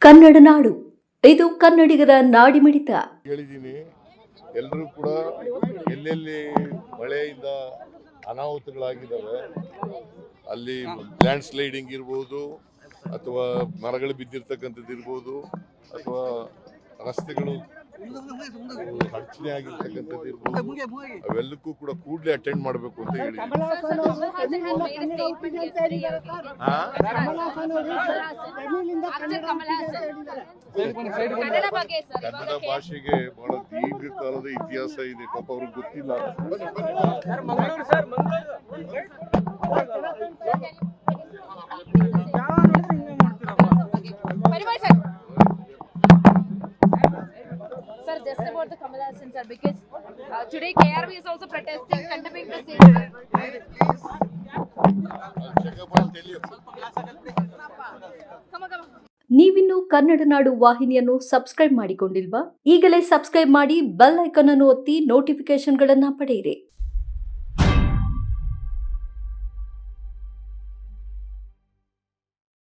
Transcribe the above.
ಕನ್ನಡ ನಾಡು, ಇದು ಕನ್ನಡಿಗರ ನಾಡಿಮಿಡಿತ. ಹೇಳಿದ್ದೀನಿ, ಎಲ್ಲರೂ ಕೂಡ ಎಲ್ಲೆಲ್ಲಿ ಮಳೆಯಿಂದ ಅನಾಹುತಗಳಾಗಿದ್ದಾವೆ ಅಲ್ಲಿ ಲ್ಯಾಂಡ್ ಸ್ಲೈಡಿಂಗ್ ಇರ್ಬೋದು, ಅಥವಾ ಮರಗಳು ಬಿದ್ದಿರ್ತಕ್ಕಂಥದ್ದು ಇರ್ಬೋದು, ಅಥವಾ ರಸ್ತೆಗಳು ಅಡಚಣೆ ಆಗಿರ್ತಕ್ಕಂಥದ್ದು ಇರ್ಬೋದು, ಅವೆಲ್ಲಕ್ಕೂ ಕೂಡ ಕೂಡಲೇ ಅಟೆಂಡ್ ಮಾಡಬೇಕು ಅಂತ ಹೇಳಿ. ಕನ್ನಡ ಭಾಷೆಗೆ ಬಹಳ ದೀರ್ಘಕಾಲದ ಇತಿಹಾಸ ಇದೆ, ಪಾಪ ಅವ್ರಿಗೆ ಗೊತ್ತಿಲ್ಲ. Sir, just about the Kamal Hassan, sir, because today KRV is also protesting, condemning the same. ನೀವಿನ್ನು ಕನ್ನಡ ನಾಡು ವಾಹಿನಿಯನ್ನು ಸಬ್ಸ್ಕ್ರೈಬ್ ಮಾಡಿಕೊಂಡಿಲ್ವಾ? ಈಗಲೇ ಸಬ್ಸ್ಕ್ರೈಬ್ ಮಾಡಿ, ಬೆಲ್ ಐಕಾನ್ ಅನ್ನು ಒತ್ತಿ ನೋಟಿಫಿಕೇಶನ್ಗಳನ್ನು ಪಡೆಯಿರಿ.